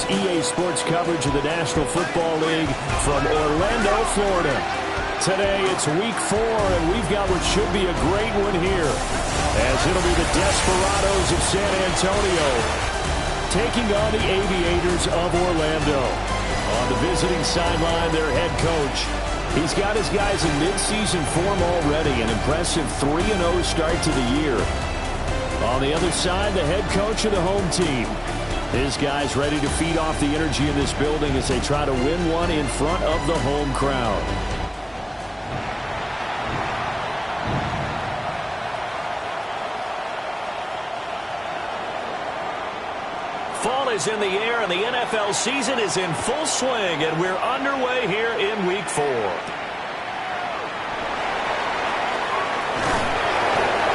is EA Sports coverage of the National Football League from Orlando, Florida. Today it's week 4, and we've got what should be a great one here, as it'll be the Desperados of San Antonio taking on the Aviators of Orlando. On the visiting sideline, their head coach. He's got his guys in midseason form already, an impressive 3-0 start to the year. On the other side, the head coach of the home team. His guys ready to feed off the energy in this building as they try to win one in front of the home crowd. Fall is in the air, and the NFL season is in full swing, and we're underway here in week 4.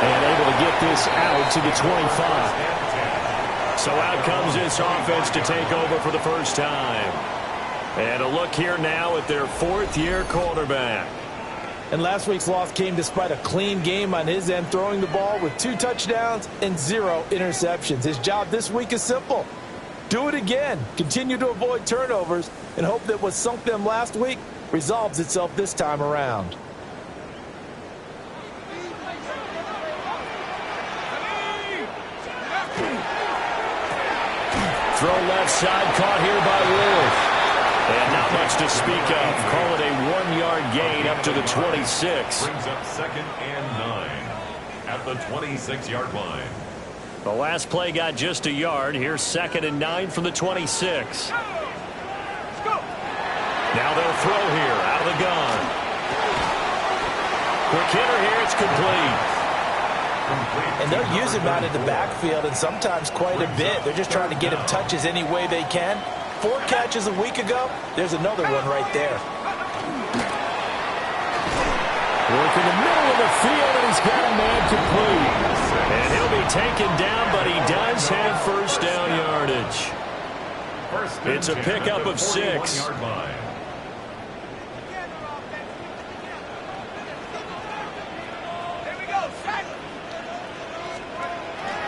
And able to get this out to the 25. So out comes this offense to take over for the first time. And a look here now at their 4th-year quarterback. And last week's loss came despite a clean game on his end, throwing the ball with 2 touchdowns and 0 interceptions. His job this week is simple. Do it again. Continue to avoid turnovers and hope that what sunk them last week resolves itself this time around. Throw left side, caught here by Wolf. And not much to speak of. Call it a 1-yard gain up to the 26. Brings up 2nd and 9 at the 26-yard line. The last play got just a yard. Here's 2nd and 9 from the 26. Now they'll throw here out of the gun. Quick hitter here, it's complete. And they'll use him out in the backfield, and sometimes quite a bit. They're just trying to get him touches any way they can. 4 catches a week ago. There's another one right there. Work in the middle of the field, and he's got a man complete. And he'll be taken down, but he does have first down yardage. It's a pickup of 6.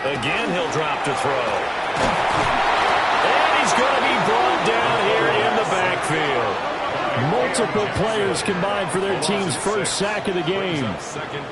Again, he'll drop to throw. And he's going to be brought down here in the backfield. Multiple players combined for their team's first sack of the game.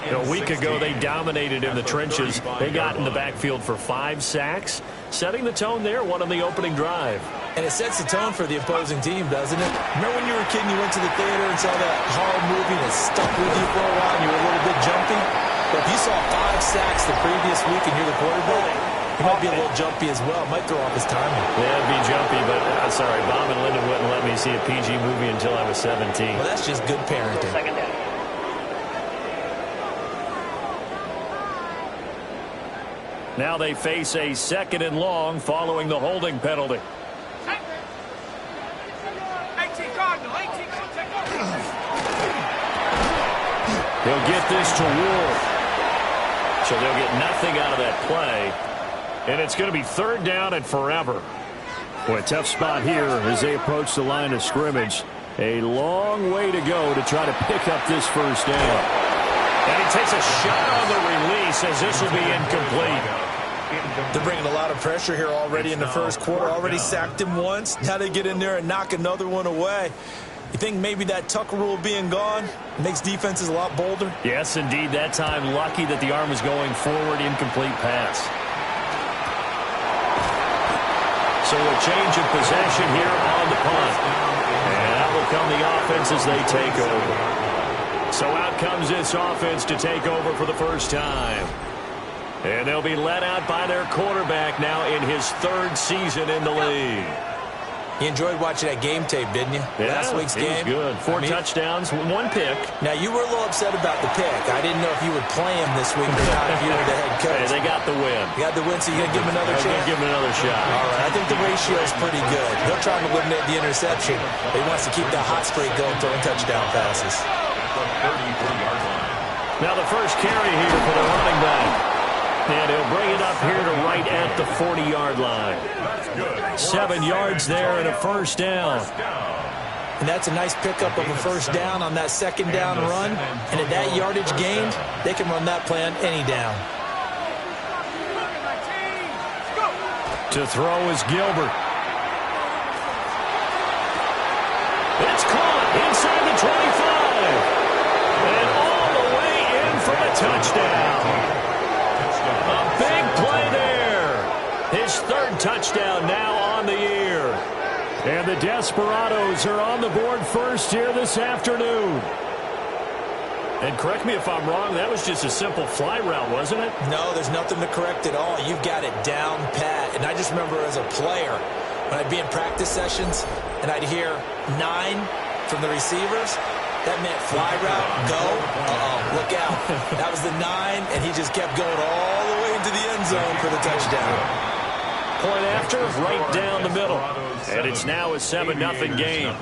A week ago, they dominated in the trenches. They got in the backfield for 5 sacks, setting the tone there, one on the opening drive. And it sets the tone for the opposing team, doesn't it? Remember when you were a kid and you went to the theater and saw that horror movie and it stuck with you for a while and you were a little bit jumpy? But if you saw 5 sacks the previous week and you're the quarterback, he might be a little jumpy as well. Might throw off his timing. Yeah, it'd be jumpy, but sorry, Bob and Linda wouldn't let me see a PG movie until I was 17. Well, that's just good parenting. Second down. Now they face a 2nd and long following the holding penalty. 18 Cardinal, 18 He'll get this to Wolf. So they'll get nothing out of that play. And it's going to be 3rd down and forever. Boy, a tough spot here as they approach the line of scrimmage. A long way to go to try to pick up this first down. And he takes a shot on the release as this will be incomplete. They're bringing a lot of pressure here already in the first quarter. Already sacked him once. Now they get in there and knock another one away. You think maybe that Tucker rule being gone makes defenses a lot bolder? Yes, indeed. That time, lucky that the arm was going forward, incomplete pass. So a change of possession here on the punt. And out will come the offense as they take over. So out comes this offense to take over for the first time. And they'll be led out by their quarterback now in his 3rd season in the league. You enjoyed watching that game tape, didn't you? Yeah, Last week's game. It was good. 4 touchdowns, 1 pick. Now, you were a little upset about the pick. I didn't know if you would play him this week or not if you were the head coach. Hey, they got the win. You got the win, so you're going to give him another chance? Give him another shot. All right, I think the ratio is pretty good. He'll try to eliminate the interception, but he wants to keep that hot streak going, throwing touchdown passes. Now the first carry here for the running back. And he'll bring it up here to right at the 40-yard line. 7 yards there and a first down. And that's a nice pickup of a first down on that 2nd down run. And at that yardage gained, they can run that play on any down. To throw is Gilbert. touchdown. A big play there. His third touchdown now on the year. And the Desperados are on the board first here this afternoon. And correct me if I'm wrong, that was just a simple fly route, wasn't it? No, there's nothing to correct at all. You've got it down pat. And I just remember as a player, when I'd be in practice sessions and I'd hear 9 from the receivers, that meant fly route, go, look out. That was the 9, and he just kept going all the way into the end zone for the touchdown. Point after, right down the middle. And it's now a 7-0 game.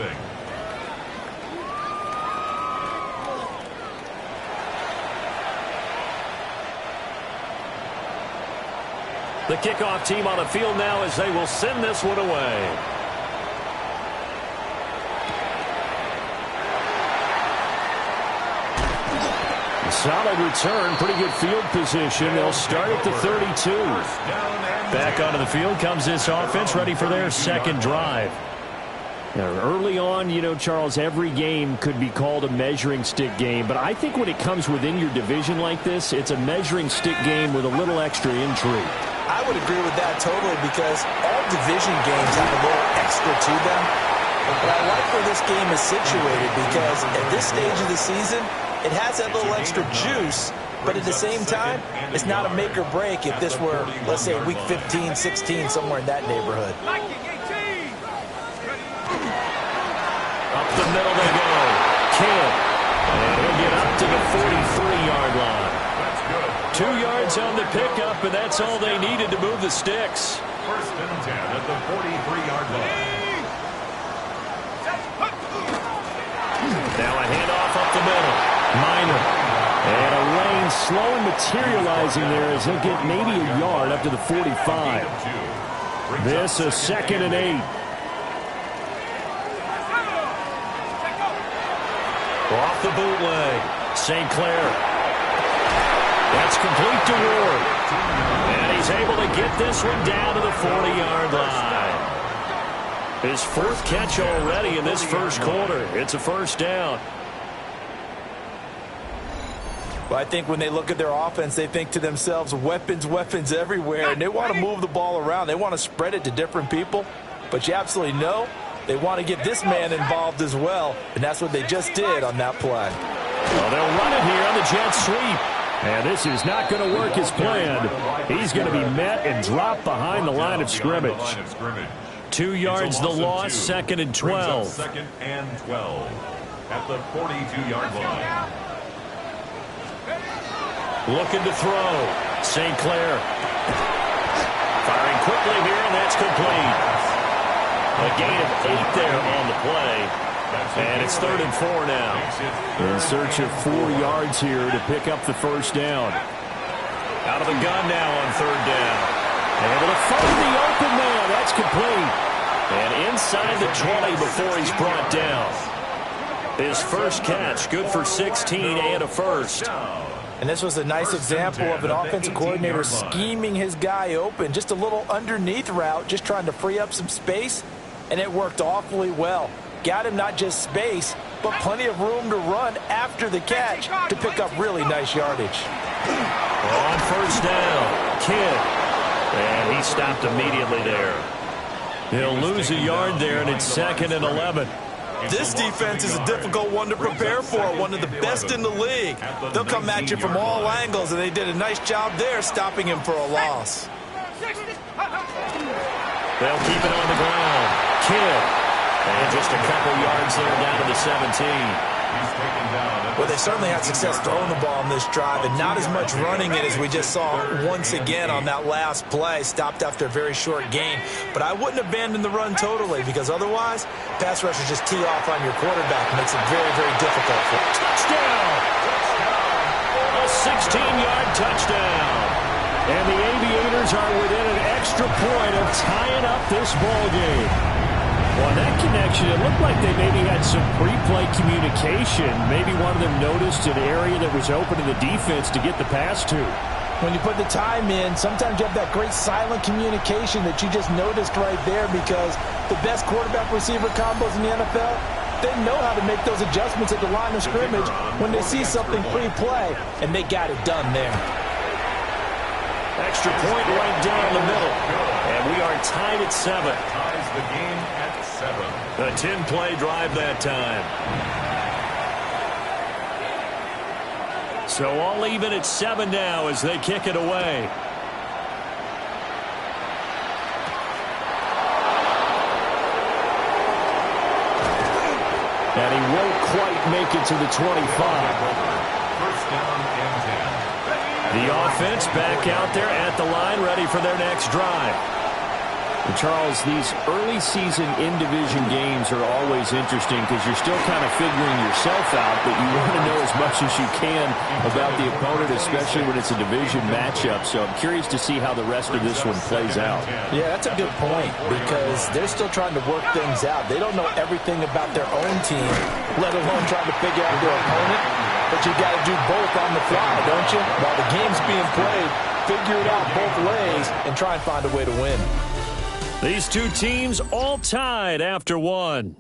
The kickoff team on the field now as they will send this one away. Solid return, pretty good field position. They'll start at the 32. Back onto the field comes this offense, ready for their second drive. Now, early on, you know, Charles, every game could be called a measuring stick game. But I think when it comes within your division like this, it's a measuring stick game with a little extra intrigue. I would agree with that totally because all division games have a little extra to them. But I like where this game is situated because at this stage of the season, it has that little extra juice, but at the same time, it's not a make or break if this were, let's say, week 15, 16, somewhere in that neighborhood. Up the middle they go. Kidd. And he'll get up to the 43-yard line. 2 yards on the pickup, and that's all they needed to move the sticks. First and 10 at the 43-yard line. Now a handoff up the middle. Minor. And a lane slow and materializing there as he'll get maybe a yard up to the 45. This a 2nd and 8. Off the bootleg. St. Clair. That's complete to Ward. And he's able to get this one down to the 40-yard line. His 4th catch already in this first quarter. It's a first down. Well, I think when they look at their offense, they think to themselves, weapons, weapons everywhere. And they want to move the ball around. They want to spread it to different people. But you absolutely know they want to get this man involved as well. And that's what they just did on that play. Well, they'll run it here on the jet sweep. And this is not going to work as planned. He's going to be met and dropped behind the line of scrimmage. 2 yards the loss, 2nd and 12. 2nd and 12 at the 42-yard line. Looking to throw. St. Clair. Firing quickly here, and that's complete. A gain of 8 there on the play. And it's 3rd and 4 now. In search of 4 yards here to pick up the first down. Out of the gun now on 3rd down. Able to find the open man. That's complete. And inside the 20 before he's brought down. His first catch, good for 16 and a first. And this was a nice example of an offensive coordinator scheming his guy open. Just a little underneath route, just trying to free up some space. And it worked awfully well. Got him not just space, but plenty of room to run after the catch to pick up really nice yardage. On first down, Kidd. And he stopped immediately there. He'll lose a yard there, and it's 2nd and 11. This defense is a difficult one to prepare for, one of the best in the league. They'll come at you from all angles, and they did a nice job there stopping him for a loss. They'll keep it on the ground. Kidd. And just a couple yards there down to the 17. Well, they certainly had success throwing the ball in this drive, and not as much running it as we just saw once again on that last play. Stopped after a very short gain. But I wouldn't abandon the run totally, because otherwise, pass rushers just tee off on your quarterback. Makes it very, very difficult for him. Touchdown! A 16-yard touchdown. And the Aviators are within an extra point of tying up this ball game. Well, that connection, it looked like they maybe had some pre-play communication. Maybe one of them noticed an area that was open to the defense to get the pass to. When you put the time in, sometimes you have that great silent communication that you just noticed right there, because the best quarterback-receiver combos in the NFL, They know how to make those adjustments at the line of scrimmage when they see something pre-play, and they got it done there. Extra point right down the middle. And we are tied at 7. Ties the game at 7. A 10-play drive that time. So all even at 7 now as they kick it away. And he won't quite make it to the 25. First down and 10. The offense back out there at the line, ready for their next drive. And Charles, these early season in-division games are always interesting because you're still kind of figuring yourself out, but you want to know as much as you can about the opponent, especially when it's a division matchup. So I'm curious to see how the rest of this one plays out. Yeah, that's a good point because they're still trying to work things out. They don't know everything about their own team, let alone trying to figure out their opponent. But you got to do both on the fly, don't you? While the game's being played, figure it out both ways and try and find a way to win. These two teams all tied after 1.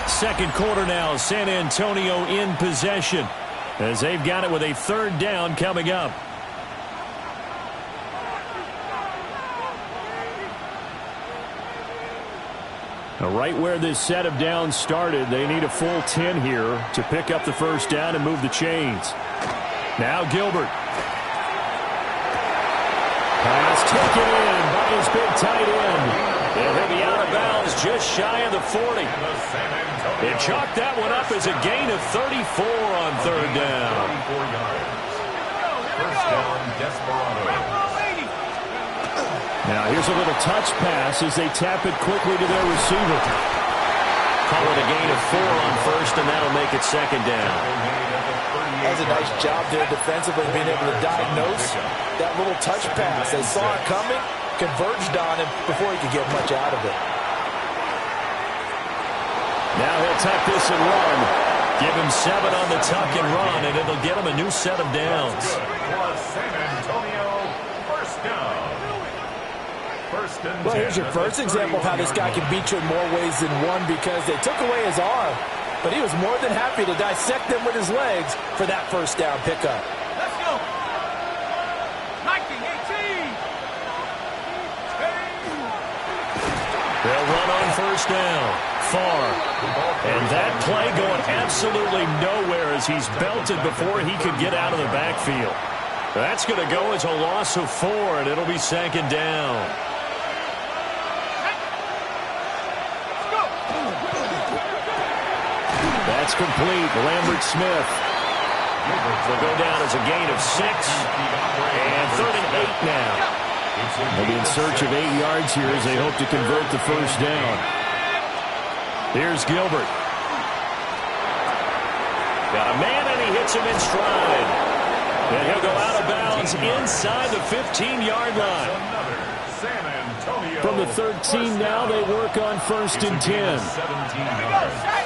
Second quarter now, San Antonio in possession as they've got it with a 3rd down coming up. Now, right where this set of downs started, they need a full 10 here to pick up the 1st down and move the chains. Now Gilbert. Pass taken in by his big tight end. And he'll be out of bounds just shy of the 40. They chalked that one up as a gain of 34 on 3rd down. 34 yards. First down, Desperado. Now here's a little touch pass as they tap it quickly to their receiver. Call it a gain of 4 on 1st, and that'll make it 2nd down. That's a nice job there defensively, being able to diagnose that little touch pass. They saw it coming, converged on him before he could get much out of it. Now he'll tuck this and run. Give him 7 on the tuck and run, and it'll get him a new set of downs. San Antonio, first down. Well, here's your first example of how this guy can beat you in more ways than one because they took away his arm, but he was more than happy to dissect them with his legs for that 1st down pickup. Let's go. 1918. They'll run on 1st down. Far. And that play going absolutely nowhere as he's belted before he could get out of the backfield. That's going to go as a loss of 4, and it'll be 2nd down. That's complete. Lambert Smith will go down as a gain of 6. And 3rd and 8 now. They'll be in search of 8 yards here as they hope to convert the 1st down. Here's Gilbert. Got a man, and he hits him in stride. And he'll go out of bounds inside the 15-yard line. From the 13 now, they work on 1st and 10. 17 yards.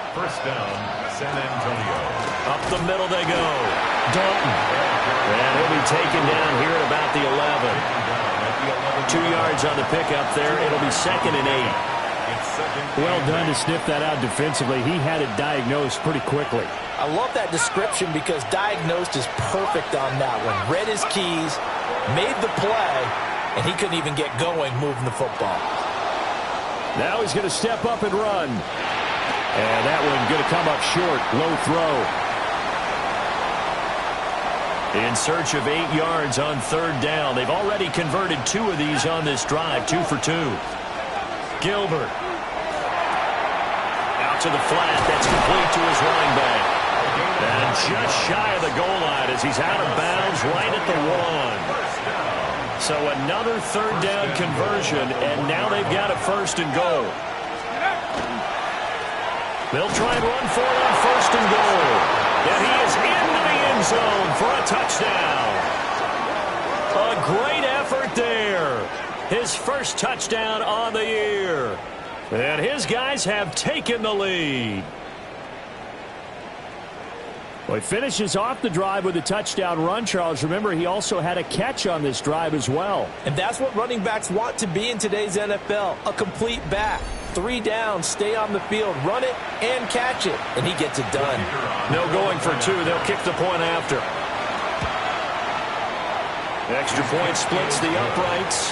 First down, San Antonio. Up the middle they go. Dalton. And he'll be taken down here at about the 11. 2 yards on the pickup there. It'll be 2nd and 8. Well done to sniff that out defensively. He had it diagnosed pretty quickly. I love that description because diagnosed is perfect on that one. Read his keys, made the play, and he couldn't even get going moving the football. Now he's going to step up and run. And that one going to come up short. Low throw. In search of 8 yards on 3rd down. They've already converted 2 of these on this drive. 2 for 2. Gilbert. Out to the flat. That's complete to his running back. And just shy of the goal line as he's out of bounds right at the 1. So another 3rd down conversion, and now they've got a 1st and goal. They'll try and run for it on 1st and goal. And he is into the end zone for a touchdown. A great effort there. His first touchdown on the year. And his guys have taken the lead. Well, he finishes off the drive with a touchdown run, Charles. Remember, he also had a catch on this drive as well. And that's what running backs want to be in today's NFL, a complete back. 3 downs, stay on the field, run it, and catch it. And he gets it done. No going for 2. They'll kick the point after. Extra point splits the uprights.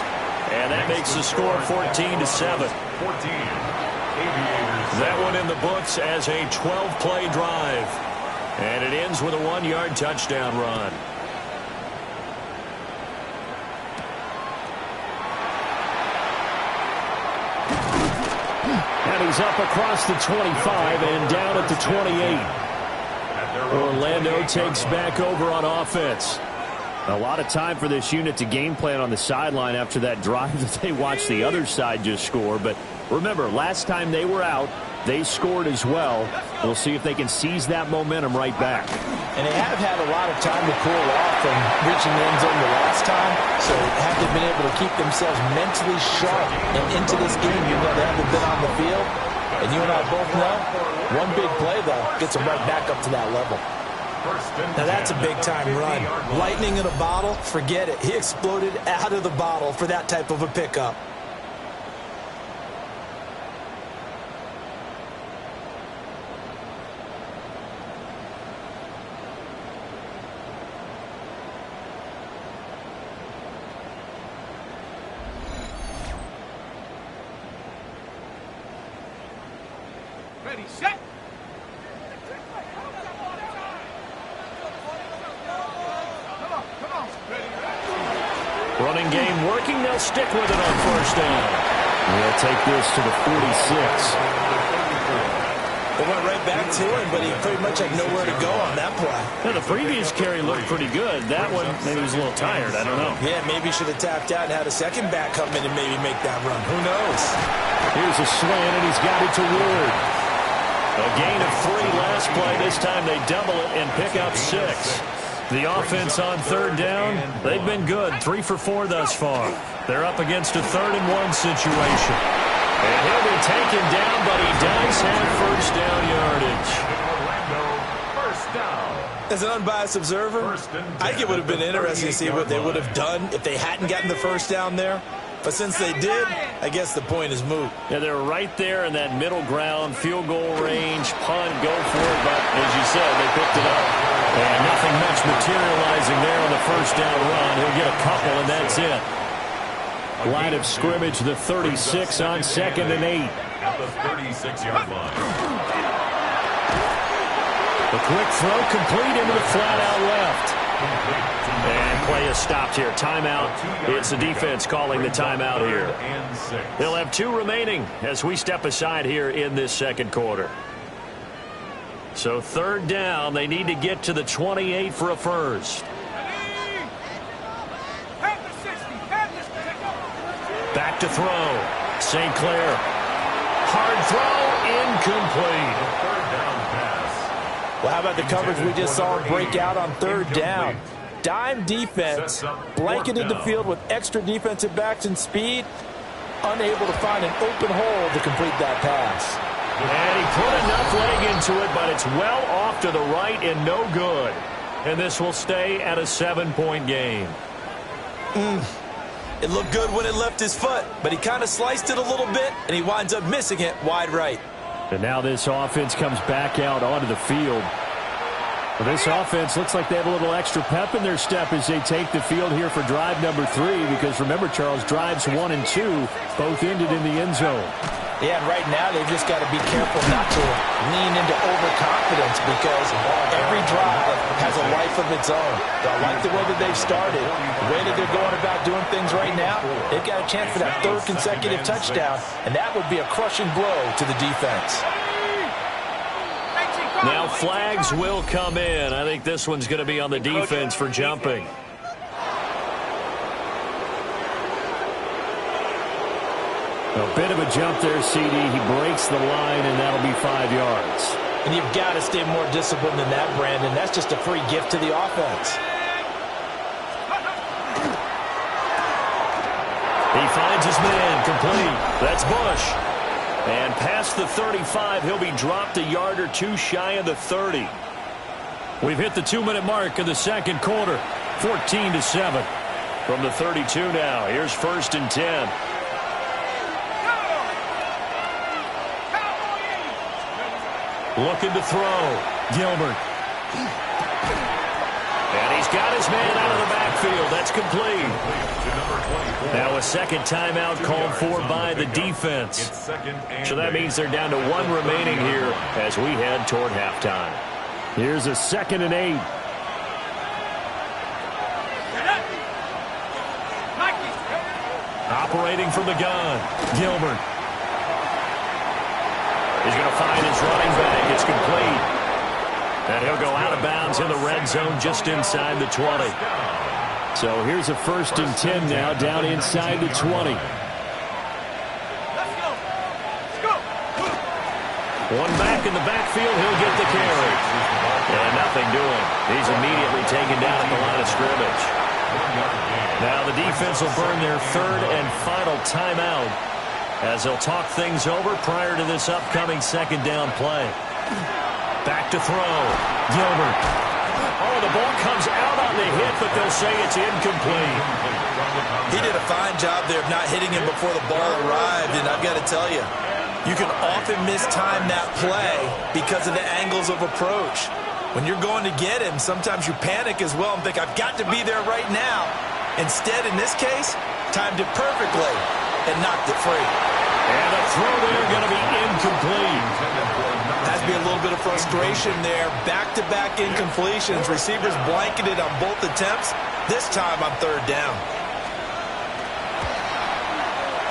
And that makes the score 14-7. That one in the books as a 12-play drive. And it ends with a 1-yard touchdown run. And he's up across the 25 and down at the 28. Orlando takes back over on offense. A lot of time for this unit to game plan on the sideline after that drive that they watched the other side just score. But remember, last time they were out, they scored as well. We'll see if they can seize that momentum right back. And they have had a lot of time to cool off from reaching the end zone the last time, so have they been able to keep themselves mentally sharp and into this game, even though they haven't been on the field. And you and I both know, one big play, though, gets them right back up to that level. Now that's a big-time run. Lightning in a bottle, forget it. He exploded out of the bottle for that type of a pickup. Ready, set. Running game working. They'll stick with it on first down. They'll take this to the 46. They went right back to him, but he pretty much had nowhere to go on that play. Now, the previous carry looked pretty good. That one, maybe he was a little tired. I don't know. Yeah, maybe he should have tapped out and had a second back come in and maybe make that run. Who knows? Here's a slant, and he's got it to Ward. A gain of 3 last play. This time they double it and pick up 6. The offense on third down, they've been good. 3 for 4 thus far. They're up against a 3rd-and-1 situation. And he'll be taken down, but he does have first down yardage. First down. As an unbiased observer, I think it would have been interesting to see what they would have done if they hadn't gotten the first down there. But since they did, I guess the point is moot. Yeah, they're right there in that middle ground, field goal range, punt, go for it. But as you said, they picked it up. And nothing much materializing there on the first down run. He'll get a couple, and that's it. Line of scrimmage, the 36 on 2nd and 8. At the 36-yard line. The quick throw complete into the flat out left. And play is stopped here. Timeout. It's the defense calling the timeout here. They'll have 2 remaining as we step aside here in this second quarter. So 3rd down. They need to get to the 28 for a first. Back to throw. St. Clair. Hard throw. Incomplete. Well, how about the coverage we just saw break out on 3rd down? Dime defense, blanketed the field with extra defensive backs and speed, unable to find an open hole to complete that pass. And he put enough leg into it, but it's well off to the right and no good. And this will stay at a 7-point game. It looked good when it left his foot, but he kind of sliced it a little bit, and he winds up missing it wide right. And now this offense comes back out onto the field. Well, this offense looks like they have a little extra pep in their step as they take the field here for drive number 3. Because remember, Charles, drives 1 and 2 both ended in the end zone. Yeah, and right now they've just got to be careful not to lean into overconfidence because every drive has a life of its own. I like the way that they've started, the way that they're going about doing things right now. They've got a chance for that 3rd consecutive touchdown, and that would be a crushing blow to the defense. Now flags will come in. I think this one's going to be on the defense for jumping. A bit of a jump there, CD. He breaks the line, and that'll be 5 yards. And you've got to stay more disciplined than that, Brandon. That's just a free gift to the offense. He finds his man, complete. That's Bush. And past the 35, he'll be dropped a yard or 2 shy of the 30. We've hit the 2-minute mark of the second quarter. 14-7. From the 32 now. Here's 1st and 10. Looking to throw. Gilbert. And he's got his man out of the backfield. That's complete. Now a second timeout called for by the defense. So that means they're down to 1 remaining here as we head toward halftime. Here's a 2nd and 8. Operating from the gun. Gilbert. He's going to find his running back. It's complete. And he'll go out of bounds in the red zone just inside the 20. So here's a 1st and 10 now down inside the 20. One back in the backfield. He'll get the carry. And nothing doing. He's immediately taken down at the line of scrimmage. Now the defense will burn their 3rd and final timeout as they'll talk things over prior to this upcoming 2nd down play. Back to throw. Gilbert. Oh, the ball comes out on the hit, but they'll say it's incomplete. He did a fine job there of not hitting him before the ball arrived, and I've got to tell you, you can often mistime that play because of the angles of approach. When you're going to get him, sometimes you panic as well and think, I've got to be there right now. Instead, in this case, timed it perfectly and knocked it free. And the throw there going to be incomplete. Has to be a little bit of frustration there. Back-to-back incompletions. Receivers blanketed on both attempts. This time on 3rd down.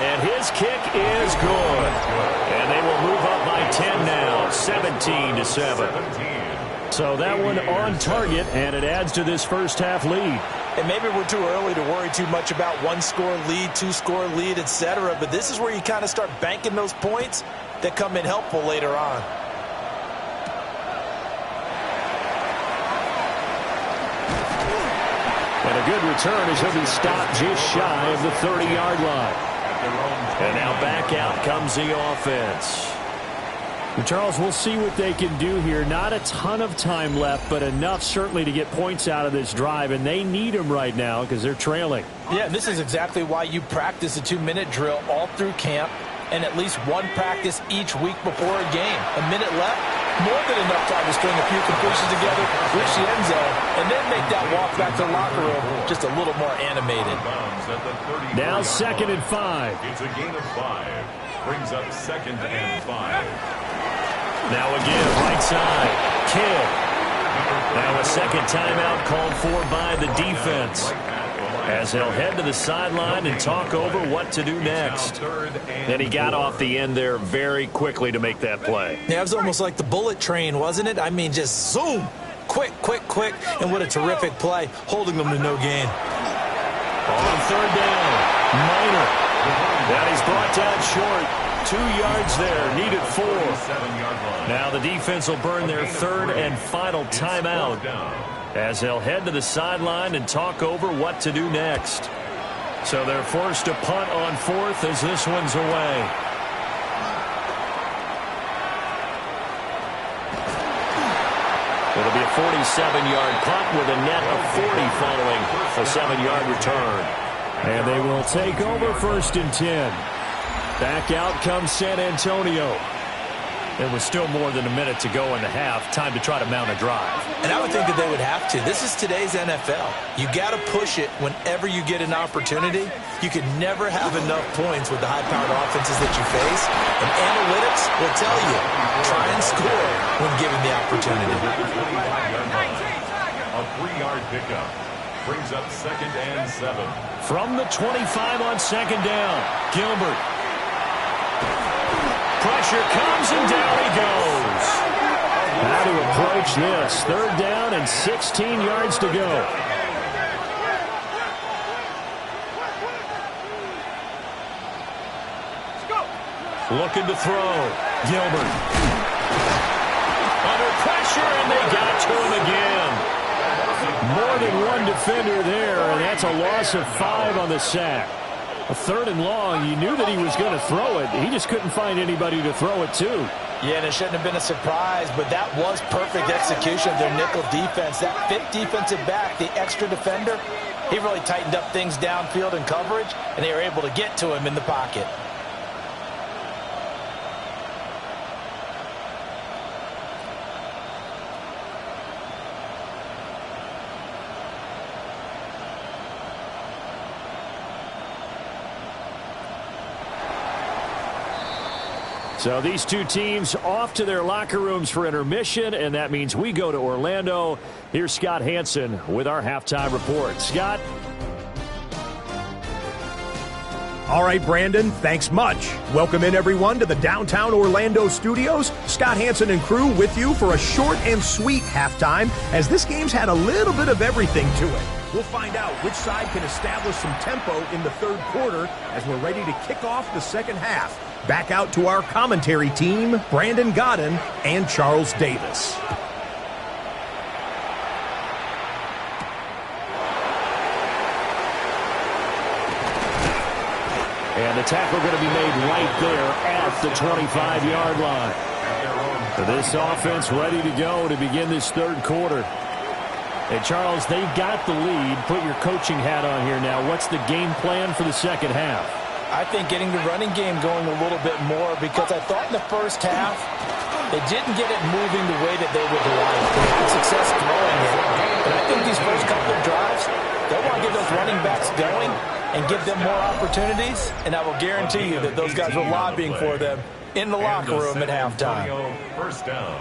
And his kick is good. And they will move up by 10 now, 17-7. So that one on target, and it adds to this first half lead. And maybe we're too early to worry too much about 1-score lead, 2-score lead, etc. But this is where you kind of start banking those points that come in helpful later on. And a good return as he'll be stopped just shy of the 30-yard line. And now back out comes the offense. Charles, we'll see what they can do here. Not a ton of time left, but enough certainly to get points out of this drive, and they need them right now because they're trailing. Yeah, this is exactly why you practice a 2-minute drill all through camp and at least one practice each week before a game. A minute left, more than enough time to string a few completions together, reach the end zone, and then make that walk back to the locker room just a little more animated. Now 2nd and 5. It's a gain of 5. Brings up 2nd and 5. Now again, right side. Kidd. Now a second timeout called for by the defense as they'll head to the sideline and talk over what to do next. And he got off the end there very quickly to make that play. Yeah, it was almost like the bullet train, wasn't it? I mean, just zoom. Quick, quick, quick. And what a terrific play, holding them to no gain. On 3rd down, Minor. And he's brought down short. 2 yards there, needed 4. Now the defense will burn their 3rd and final timeout as they'll head to the sideline and talk over what to do next. So they're forced to punt on 4th as this one's away. It'll be a 47-yard punt with a net of 40 following a 7-yard return. And they will take over 1st and 10. Back out comes San Antonio. There was still more than a minute to go in the half. Time to try to mount a drive. And I would think that they would have to. This is today's NFL. You got to push it whenever you get an opportunity. You can never have enough points with the high-powered offenses that you face. And analytics will tell you, try and score when given the opportunity. A 3-yard pickup. Brings up 2nd and 7. From the 25 on 2nd down, Gilbert. Pressure comes and down he goes. How to approach this? 3rd down and 16 yards to go. Looking to throw. Gilbert. Under pressure, and they got to him again. More than one defender there, and that's a loss of 5 on the sack. A 3rd and long. You knew that he was going to throw it. He just couldn't find anybody to throw it to. Yeah, and it shouldn't have been a surprise, but that was perfect execution of their nickel defense. That fifth defensive back, the extra defender, he really tightened up things downfield in coverage, and they were able to get to him in the pocket. So these two teams off to their locker rooms for intermission, and that means we go to Orlando. Here's Scott Hansen with our halftime report. Scott? All right, Brandon, thanks much. Welcome in, everyone, to the downtown Orlando studios. Scott Hansen and crew with you for a short and sweet halftime, as this game's had a little bit of everything to it. We'll find out which side can establish some tempo in the third quarter as we're ready to kick off the second half. Back out to our commentary team, Brandon Godden and Charles Davis. And the tackle going to be made right there at the 25-yard line. This offense ready to go to begin this third quarter. And Charles, they've got the lead. Put your coaching hat on here now. What's the game plan for the second half? I think getting the running game going a little bit more, because I thought in the first half they didn't get it moving the way that they would like. They had success throwing it. But I think these first couple of drives, they want to get those running backs going and give them more opportunities. And I will guarantee you that those guys were lobbying for them in the locker room at halftime. First down.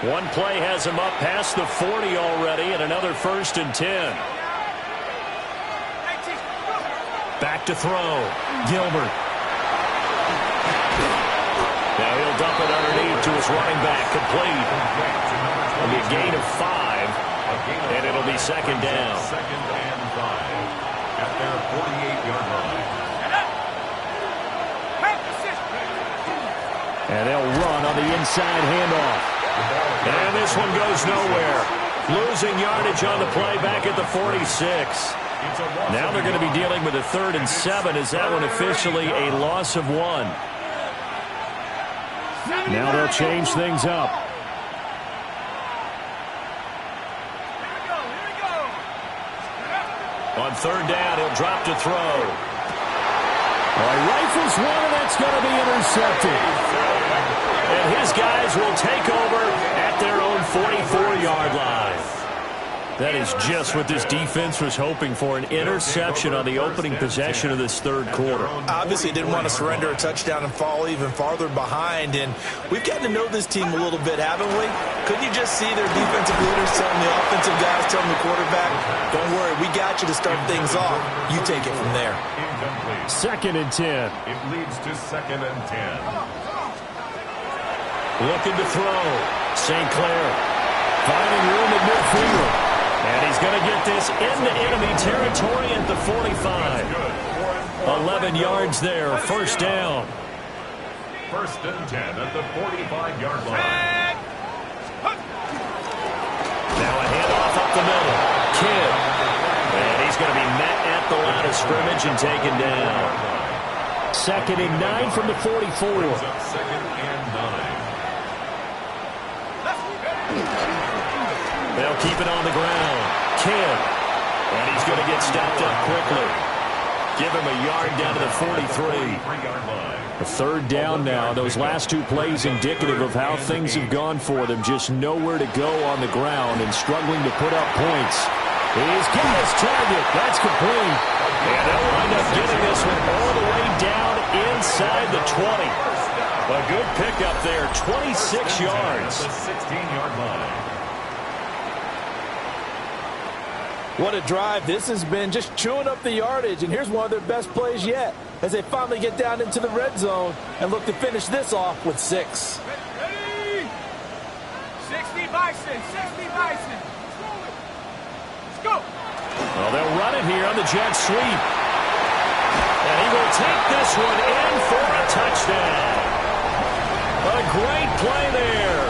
One play has him up past the 40 already, and another 1st and 10. Back to throw. Gilbert. Now he'll dump it underneath to his running back. Complete. It'll be a gain of 5, and it'll be second down. Second and 5 at their 48-yard line. And they'll run on the inside handoff. And this one goes nowhere. Losing yardage on the play back at the 46. Now they're going to be dealing with a 3rd and 7. Is that one officially a loss of 1? Now they'll change things up. On 3rd down, he'll drop to throw. Rifles one, and that's going to be intercepted. And his guys will take over at their own 44-yard line. That is just what this defense was hoping for, an interception on the opening possession of this third quarter. Obviously didn't want to surrender a touchdown and fall even farther behind, and we've gotten to know this team a little bit, haven't we? Couldn't you just see their defensive leaders telling the offensive guys, telling the quarterback, don't worry, we got you to start things off. You take it from there. Incomplete. 2nd and 10. It leads to 2nd and 10. Looking to throw. St. Clair finding room at midfield. And he's going to get this into enemy territory at the 45. 11 yards there, 1st down. 1st and 10 at the 45-yard line. Now a handoff up the middle. Kidd. And he's going to be met at the line of scrimmage and taken down. 2nd and 9 from the 44. 2nd and 9. They'll keep it on the ground. Kidd. And he's going to get stopped up quickly. Give him a yard down to the 43. A 3rd down now. Those last 2 plays indicative of how things have gone for them. Just nowhere to go on the ground and struggling to put up points. He's got his target. That's complete. And they'll wind up getting this one all the way down inside the 20. A good pickup there. 26 yards. The 16-yard line. What a drive this has been, just chewing up the yardage. And here's one of their best plays yet as they finally get down into the red zone and look to finish this off with 6. Ready? 60 Bison, 60 Bison. Let's go. Well, they'll run it here on the jet sweep. And he will take this one in for a touchdown. A great play there.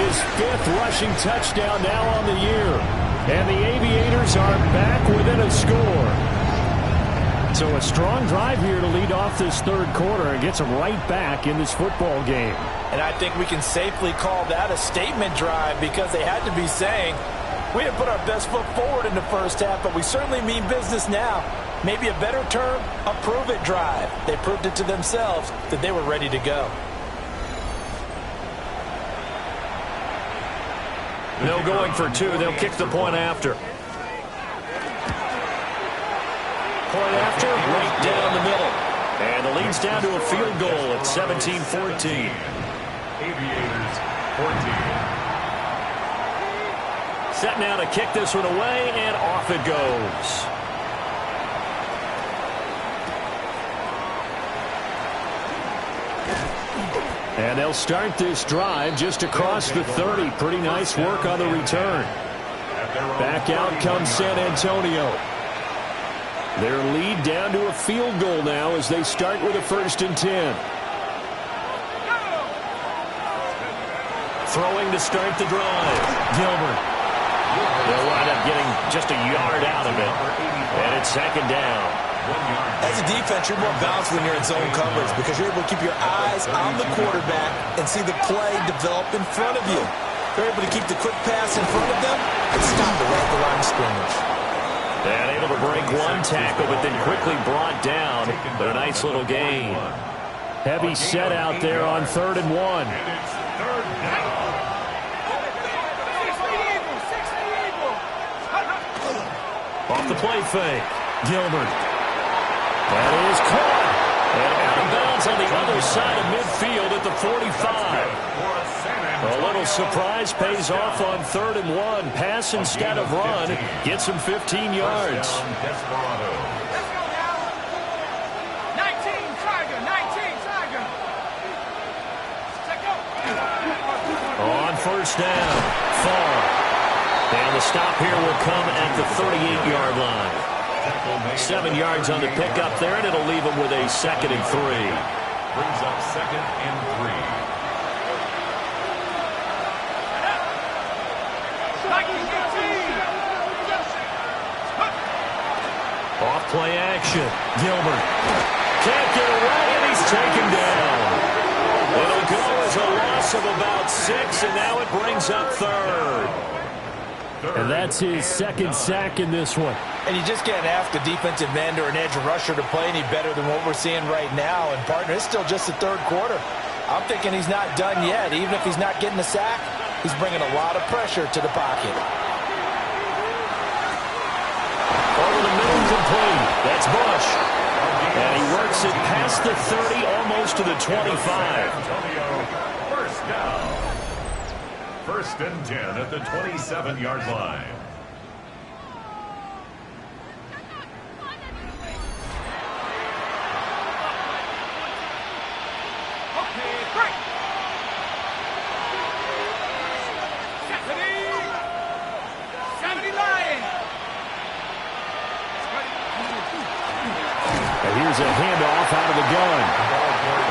His 5th rushing touchdown now on the year. And the Aviators are back within a score. So a strong drive here to lead off this third quarter and gets them right back in this football game. And I think we can safely call that a statement drive because they had to be saying, we didn't put our best foot forward in the first half, but we certainly mean business now. Maybe a better term, a prove-it drive. They proved it to themselves that they were ready to go. No going for two. They'll kick the point after. Point after, right down the middle. And the lead's down to a field goal at 17-14. Aviators 14. Set now to kick this one away, and off it goes. And they'll start this drive just across the 30. Pretty nice work on the return. Back out comes San Antonio. Their lead down to a field goal now as they start with a 1st and 10. Throwing to start the drive. Gilbert. They'll wind up getting just a yard out of it. And it's 2nd down. As a defense, you're more balanced when you're in zone coverage because you're able to keep your eyes on the quarterback and see the play develop in front of you. You're able to keep the quick pass in front of them and stop it right at the line of scrimmage. And able to break one tackle, but then quickly brought down. But a nice little gain. Heavy set out there on 3rd and 1. And it's 3rd down. Off the play fake. Gilbert. That is caught. And out of bounds on the other side of midfield at the 45. A little surprise pays off on 3rd and 1. Pass instead of run. Gets him 15 yards. Desperado. Let's go now. 19 Tiger. 19 Tiger. Check go. On 1st down. Far. And the stop here will come at the 38-yard line. 7 yards on the pickup there, and it'll leave them with a 2nd and 3. Brings up 2nd and 3. Off play action. Gilbert. Can't get away, and he's taken down. It'll go as a loss of about 6, and now it brings up 3rd. And that's his 2nd sack in this one. And you just can't ask a defensive end or an edge rusher to play any better than what we're seeing right now. And, partner, it's still just the 3rd quarter. I'm thinking he's not done yet. Even if he's not getting a sack, he's bringing a lot of pressure to the pocket. Over the middle, complete. That's Bush. And he works it past the 30, almost to the 25. Antonio, 1st down. 1st and 10 at the 27-yard line. Okay, break. 70 Lions. And here's a handoff out of the gun.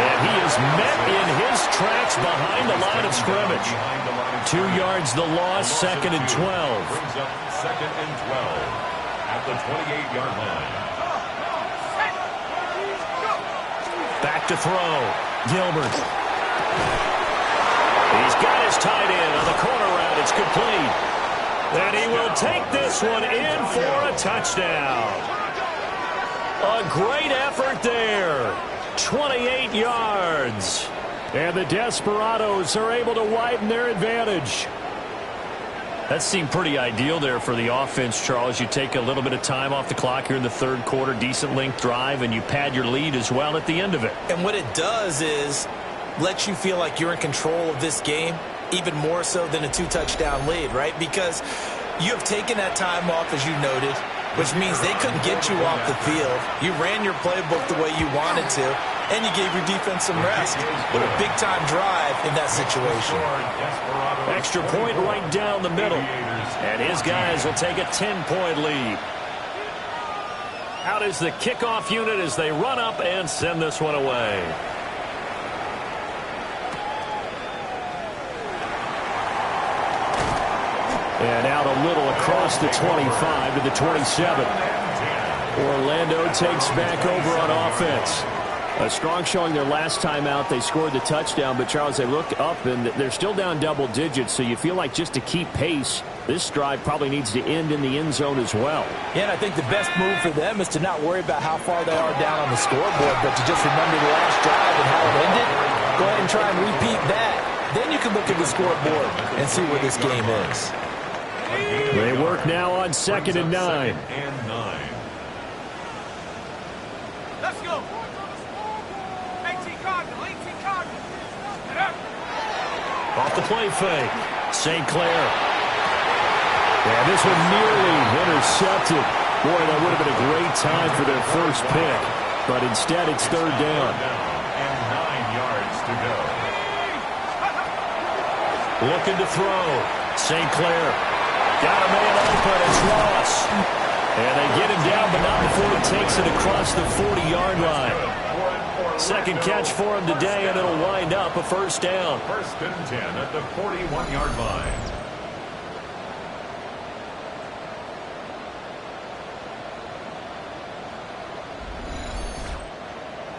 And he is met in his tracks behind the line of scrimmage. 2 yards the loss, 2nd and 12. Brings up 2nd and 12 at the 28-yard line. Back to throw. Gilbert. He's got his tight end on the corner route. It's complete. And he will take this one in for a touchdown. A great effort there. 28 yards. And the Desperados are able to widen their advantage. That seemed pretty ideal there for the offense, Charles. You take a little bit of time off the clock here in the 3rd quarter, decent length drive, and you pad your lead as well at the end of it. And what it does is let you feel like you're in control of this game, even more so than a 2-touchdown lead, right? Because you have taken that time off, as you noted, which means they couldn't get you off the field. You ran your playbook the way you wanted to, and you gave your defense some rest. But a big-time drive in that situation. Extra point right down the middle. And his guys will take a 10-point lead. Out is the kickoff unit as they run up and send this one away. And out a little across the 25 to the 27. Orlando takes back over on offense. A strong showing their last time out. They scored the touchdown, but Charles, they look up and they're still down double digits, so you feel like just to keep pace, this drive probably needs to end in the end zone as well. Yeah, and I think the best move for them is to not worry about how far they are down on the scoreboard, but to just remember the last drive and how it ended. Go ahead and try and repeat that. Then you can look at the scoreboard and see where this game is. They work now on 2nd and 9. Let's go. 18 Cardinal, 18 Cardinal. Get up. Off the play fake. St. Clair. Yeah, this one nearly intercepted. Boy, that would have been a great time for their first pick. But instead, it's 3rd down. And 9 yards to go. Looking to throw. St. Clair. Got a man open. It's Ross. And they get him down, but not before he takes it across the 40-yard line. Second catch for him today, and it'll wind up a 1st down. 1st and 10 at the 41-yard line.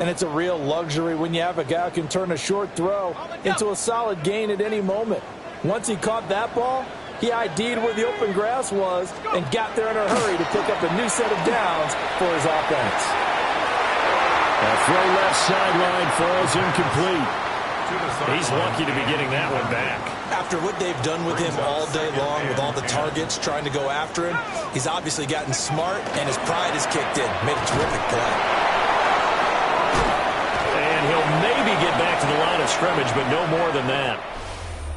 And it's a real luxury when you have a guy who can turn a short throw into a solid gain at any moment. Once he caught that ball, he ID'd where the open grass was and got there in a hurry to pick up a new set of downs for his offense. That throw left sideline falls incomplete. He's lucky to be getting that one back. After what they've done with him all day long with all the targets trying to go after him, he's obviously gotten smart and his pride has kicked in. Made a terrific play. And he'll maybe get back to the line of scrimmage, but no more than that.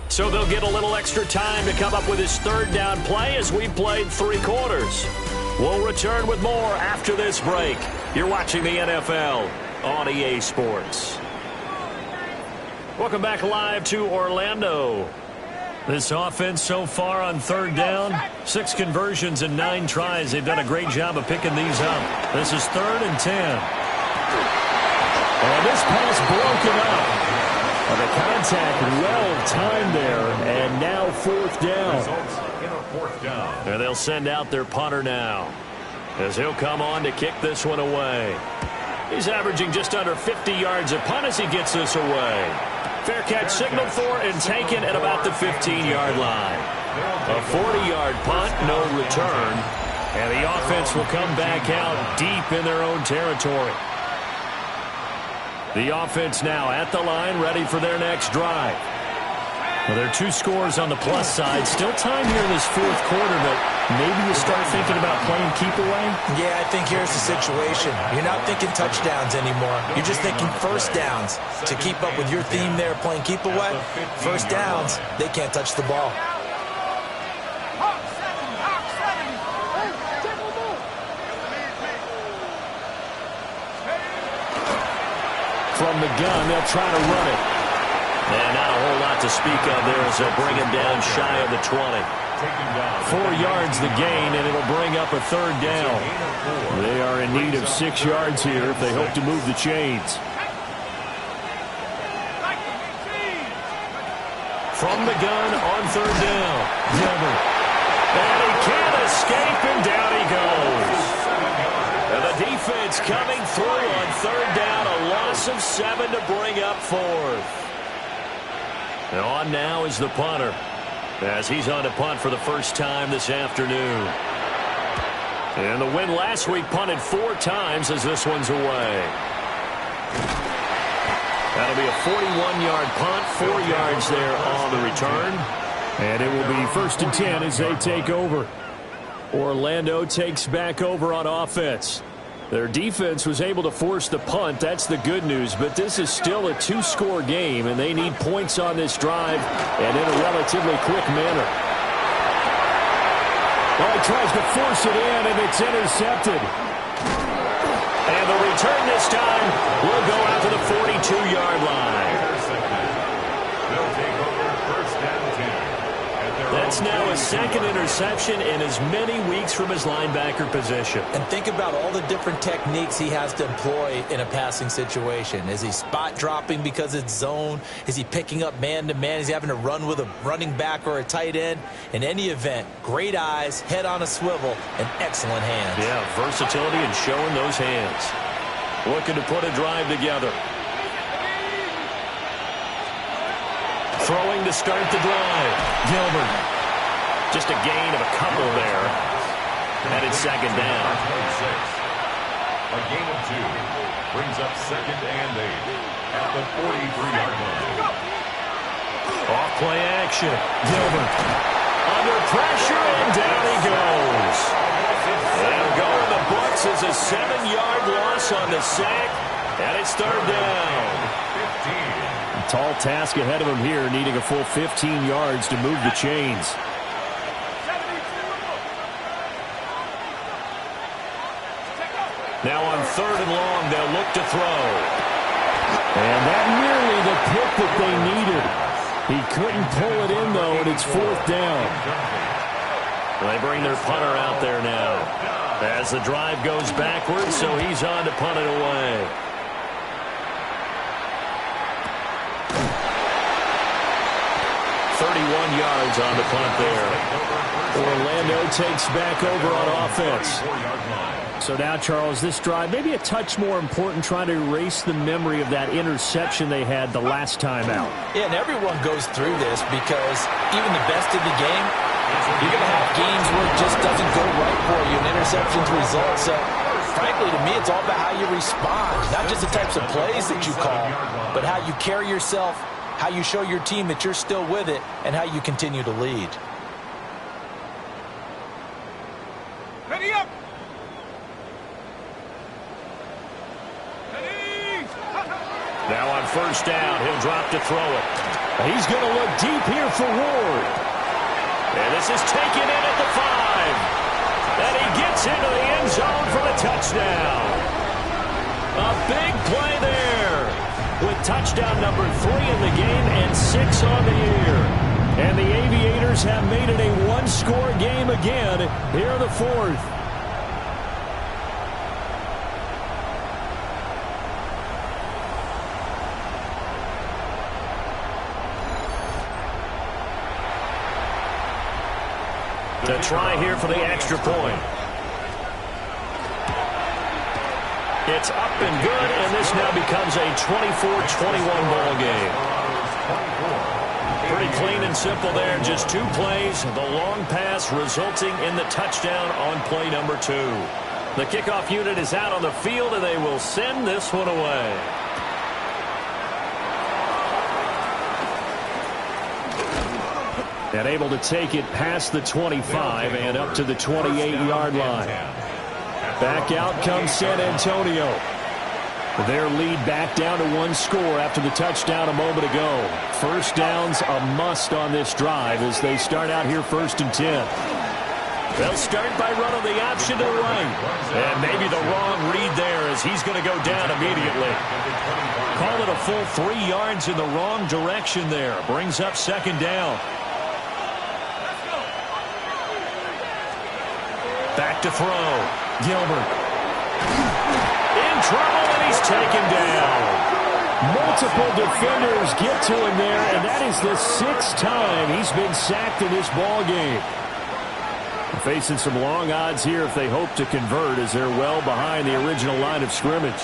So they'll get a little extra time to come up with his 3rd down play as we played 3 quarters. We'll return with more after this break. You're watching the NFL on EA Sports. Welcome back live to Orlando. This offense so far on 3rd down, 6 conversions and 9 tries. They've done a great job of picking these up. This is 3rd and 10. And this pass broken up. And the contact well-timed there, and now 4th down. Results in a 4th down. And they'll send out their punter now, as he'll come on to kick this one away. He's averaging just under 50 yards a punt as he gets this away. Fair catch signaled for and taken at about the 15-yard line. A 40-yard punt, no return. And the offense will come back out deep in their own territory. The offense now at the line, ready for their next drive. Well, there are 2 scores on the plus side. Still time here in this 4th quarter, but maybe you start thinking about playing keep away? Yeah, I think here's the situation. You're not thinking touchdowns anymore. You're just thinking 1st downs. To keep up with your theme there, playing keep away, 1st downs, they can't touch the ball. Hawk 7, Hawk 7. From the gun, they'll try to run it. And not a whole lot to speak of there as they'll bring him down shy of the 20. 4 yards the gain, and it'll bring up a 3rd down. They are in need of 6 yards here if they hope to move the chains. From the gun on 3rd down. Denver. And he can't escape, and down he goes. And the defense coming through on 3rd down. A loss of 7 to bring up 4th. And on now is the punter, as he's on to punt for the first time this afternoon. And the win last week punted 4 times as this one's away. That'll be a 41-yard punt, 4 yards there on the return. And it will be 1st and 10 as they take over. Orlando takes back over on offense. Their defense was able to force the punt. That's the good news. But this is still a 2-score game, and they need points on this drive and in a relatively quick manner. Well, he tries to force it in, and it's intercepted. And the return this time will go out to the 42-yard line. They'll take over 1st and 10. That's now his second interception in as many weeks from his linebacker position. And think about all the different techniques he has to employ in a passing situation. Is he spot dropping because it's zone? Is he picking up man-to-man? Is he having to run with a running back or a tight end? In any event, great eyes, head on a swivel, and excellent hands. Yeah, versatility and showing those hands. Looking to put a drive together. Throwing to start the drive. Gilbert. Just a gain of a couple there. And it's second down. A gain of 2 brings up 2nd and 8 at the 43-yard line. Off play action. Gilbert. Under pressure, and down he goes. They'll go in the books as a 7-yard loss on the sack. And it's third down. 15. Tall task ahead of him here, needing a full 15 yards to move the chains. Now on 3rd and long, they'll look to throw. And that nearly the pick that they needed. He couldn't pull it in, though, and it's 4th down. They bring their punter out there now as the drive goes backwards, so he's on to punt it away. Yards on the punt there. Orlando takes back over on offense. So now, Charles, this drive maybe a touch more important, trying to erase the memory of that interception they had the last time out. Yeah, and everyone goes through this because even the best in the game, you're going to have games where it just doesn't go right for you, and interceptions result. So, frankly, to me, it's all about how you respond, not just the types of plays that you call, but how you carry yourself, how you show your team that you're still with it, and how you continue to lead. Ready up! Ready! Now on 1st down, he'll drop to throw it. He's going to look deep here for Ward. And this is taken in at the 5. And he gets into the end zone for the touchdown. A big play there, with touchdown number 3 in the game and 6 on the year. And the Aviators have made it a one-score game again here in the 4th. To try here for the extra point. It's up and good, and this now becomes a 24-21 ball game. Pretty clean and simple there. Just 2 plays. The long pass resulting in the touchdown on play number 2. The kickoff unit is out on the field, and they will send this one away. And able to take it past the 25 and up to the 28-yard line. Back out comes San Antonio. Their lead back down to 1 score after the touchdown a moment ago. 1st down's a must on this drive as they start out here 1st and 10. They'll start by running the option to the right. And maybe the wrong read there as he's going to go down immediately. Call it a full 3 yards in the wrong direction there. Brings up 2nd down. Back to throw. Gilbert. In trouble, and he's taken down. Multiple defenders get to him there, and that is the 6th time he's been sacked in this ball game. Facing some long odds here if they hope to convert, as they're well behind the original line of scrimmage.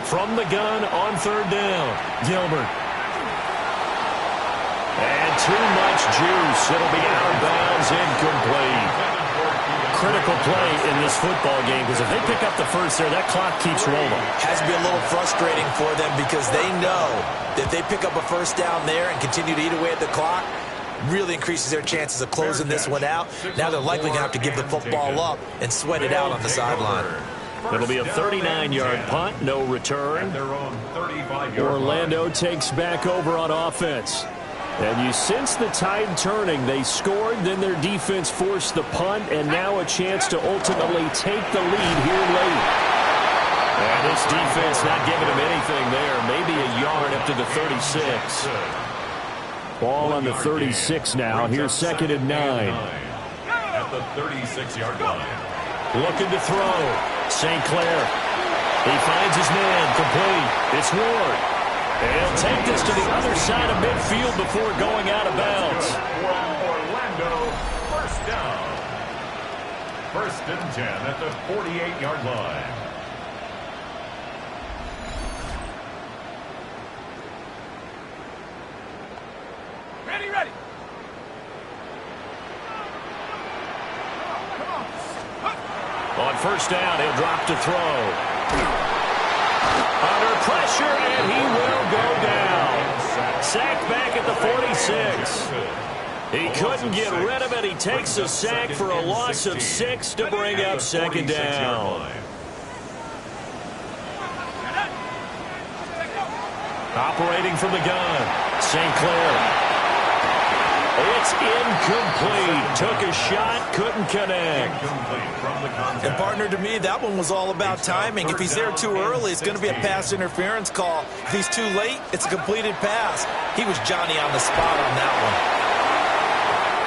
From the gun on 3rd down. Gilbert. And too much juice. It'll be out of bounds, incomplete. Critical play in this football game, because if they pick up the 1st there, that clock keeps rolling. Has to be a little frustrating for them because they know that if they pick up a 1st down there and continue to eat away at the clock, really increases their chances of closing this one out. Now they're likely going to have to give the football up and sweat it out on the sideline. It'll be a 39-yard punt, no return. Orlando takes back over on offense. And you sense the tide turning. They scored, then their defense forced the punt, and now a chance to ultimately take the lead here late. And this defense not giving them anything there. Maybe a yard up to the 36. Ball on the 36 now. Here's 2nd and 9. At the 36-yard line. Looking to throw. St. Clair. He finds his man. Complete. It's Ward. And he'll take this to the other side of midfield before going out of bounds. Orlando, first down. 1st and 10 at the 48-yard line. Ready. On 1st down, he'll drop to throw. Under pressure, and he will go down. Sacked back at the 46. He couldn't get rid of it. He takes a sack for a loss of 6 to bring up 2nd down. Operating from the gun, St. Clair. It's incomplete. Took a shot, couldn't connect. And partner, to me, that one was all about timing. If he's there too early, it's going to be a pass interference call. If he's too late, it's a completed pass. He was Johnny on the spot on that one.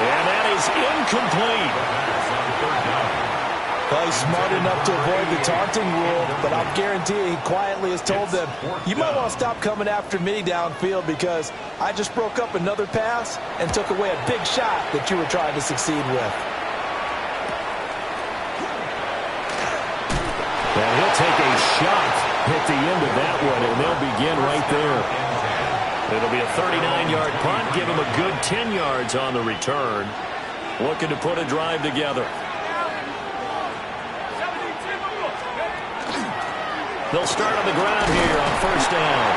And that is incomplete. Well, he's smart enough to avoid the taunting rule, but I'll guarantee you he quietly has told them, you might want to stop coming after me downfield because I just broke up another pass and took away a big shot that you were trying to succeed with. And he'll take a shot at the end of that one, and they'll begin right there. It'll be a 39-yard punt, give him a good 10 yards on the return. Looking to put a drive together. They'll start on the ground here on 1st down.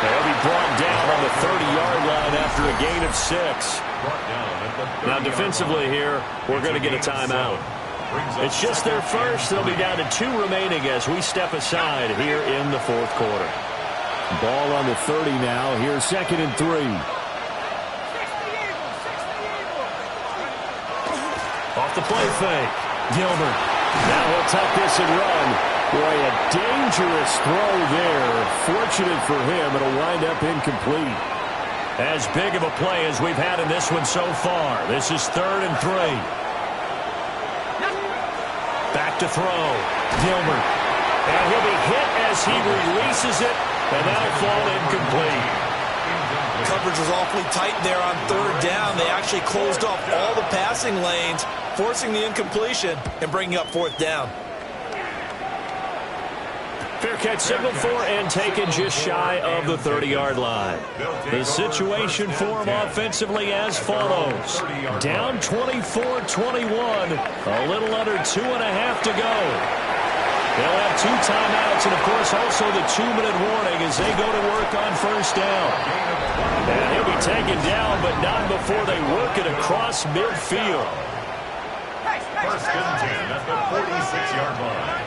They'll be brought down on the 30-yard line after a gain of 6. Now defensively here, we're going to get a timeout. It's just their first. They'll be down to 2 remaining as we step aside here in the 4th quarter. Ball on the 30 now. Here's 2nd and 3. Off the play fake. Gilbert. Now he'll tuck this and run. Boy, a dangerous throw there. Fortunate for him, it'll wind up incomplete. As big of a play as we've had in this one so far. This is 3rd and 3. Back to throw. Gilbert. And he'll be hit as he releases it, and that'll fall incomplete. Coverage was awfully tight there on 3rd down. They actually closed off all the passing lanes, forcing the incompletion and bringing up 4th down. Fair catch signaled for and taken just shy of the 30-yard line. The situation for him offensively as follows. Down 24-21, a little under 2.5 to go. They'll have 2 timeouts and, of course, also the 2-minute warning as they go to work on 1st down. And he'll be taken down, but not before they work it across midfield. 1st and 10 at the 46-yard line.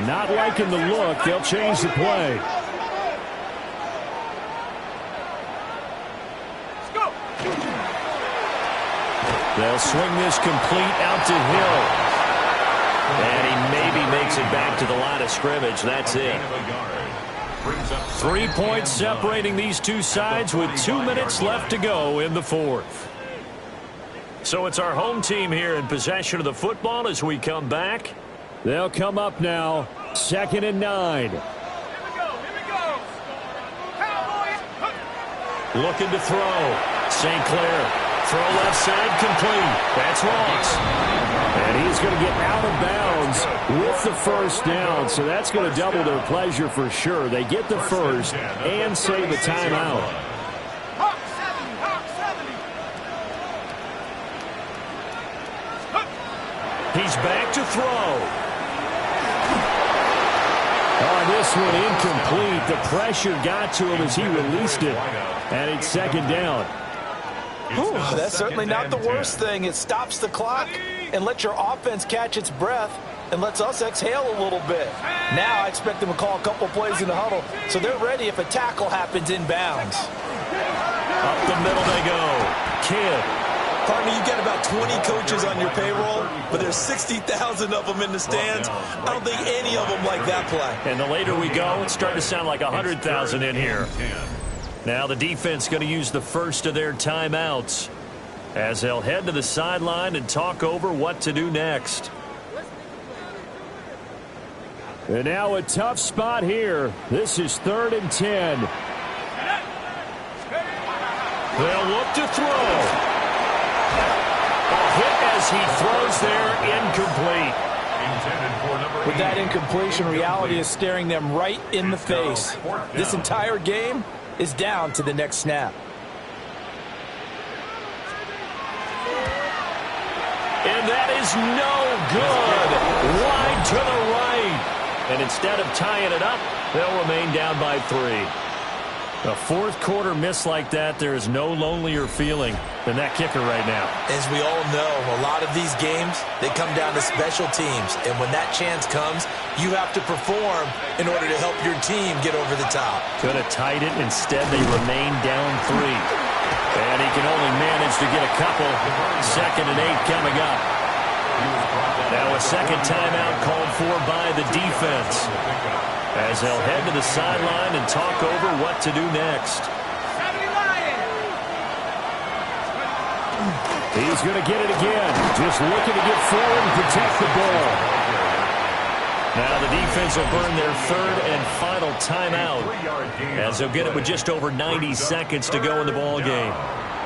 Not liking the look. They'll change the play. They'll swing this complete out to Hill. And he maybe makes it back to the line of scrimmage. That's it. 3 points separating these two sides with 2 minutes left to go in the 4th. So it's our home team here in possession of the football as we come back. They'll come up now, 2nd and 9. Here we go. Cowboys. Looking to throw. St. Clair. Throw left side complete. That's Ross. And he's going to get out of bounds with the 1st down. So that's going to double their pleasure for sure. They get the 1st and save a timeout. Hawk 70. He's back to throw. On this one, incomplete. The pressure got to him as he released it. And it's 2nd down. Whew, that's certainly not the worst thing. It stops the clock and lets your offense catch its breath and lets us exhale a little bit. Now I expect them to call a couple plays in the huddle so they're ready if a tackle happens inbounds. Up the middle they go. Kidd. Partner, you've got about 20 coaches on your payroll, but there's 60,000 of them in the stands. I don't think any of them like that play. And the later we go, it's starting to sound like 100,000 in here. Now the defense going to use the first of their timeouts as they'll head to the sideline and talk over what to do next. And now a tough spot here. This is 3rd and 10. They'll look to throw. A hit as he throws there, incomplete. With that incompletion, reality is staring them right in the face. This entire game is down to the next snap. And that is no good. Wide to the right. And instead of tying it up, they'll remain down by 3. A fourth quarter miss like that, there is no lonelier feeling than that kicker right now. As we all know, a lot of these games, they come down to special teams. And when that chance comes, you have to perform in order to help your team get over the top. Could have tied it. Instead, they remain down 3. And he can only manage to get a couple. 2nd and 8 coming up. Now a second timeout called for by the defense as they'll head to the sideline and talk over what to do next. He's going to get it again. Just looking to get forward and protect the ball. Now the defense will burn their 3rd and final timeout as they'll get it with just over 90 seconds to go in the ball game.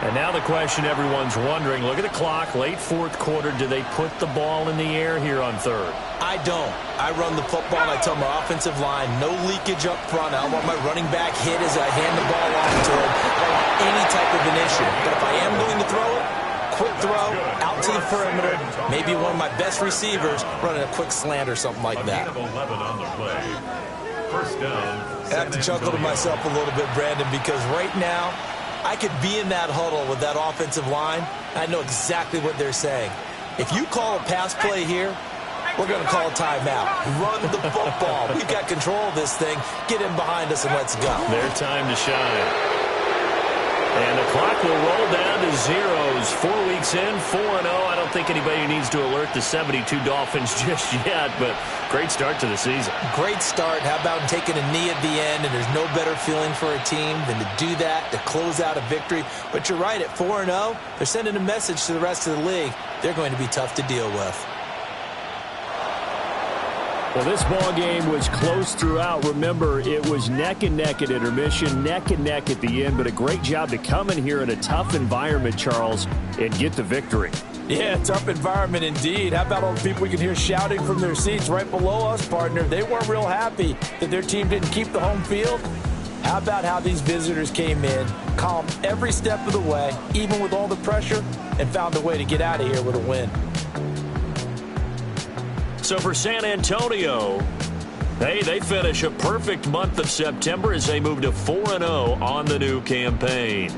And now the question everyone's wondering, look at the clock, late 4th quarter, do they put the ball in the air here on 3rd? I don't. I run the football, and I tell my offensive line, no leakage up front. I don't want my running back hit as I hand the ball off to him. I don't want any type of initiative. But if I am going to throw it, quick throw, out to the perimeter, maybe one of my best receivers running a quick slant or something like that. I have to chuckle to myself a little bit, Brandon, because right now, I could be in that huddle with that offensive line. I know exactly what they're saying. If you call a pass play here, we're going to call a timeout. Run the football. We've got control of this thing. Get in behind us and let's go. Their time to shine. And the clock will roll down to zeros. 4 weeks in, 4-0. I don't think anybody needs to alert the 72 Dolphins just yet, but great start to the season. Great start. How about taking a knee at the end? And there's no better feeling for a team than to do that, to close out a victory. But you're right, at 4-0, they're sending a message to the rest of the league. They're going to be tough to deal with. Well, this ball game was close throughout. Remember, it was neck and neck at intermission, neck and neck at the end, but a great job to come in here in a tough environment, Charles, and get the victory. Yeah, tough environment indeed. How about all the people we can hear shouting from their seats right below us, partner? They weren't real happy that their team didn't keep the home field. How about how these visitors came in, calm every step of the way, even with all the pressure, and found a way to get out of here with a win. So for San Antonio, hey, they finish a perfect month of September as they move to 4-0 on the new campaign.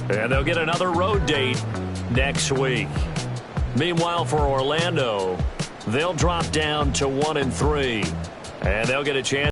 And they'll get another road date next week. Meanwhile, for Orlando, they'll drop down to 1-3, and they'll get a chance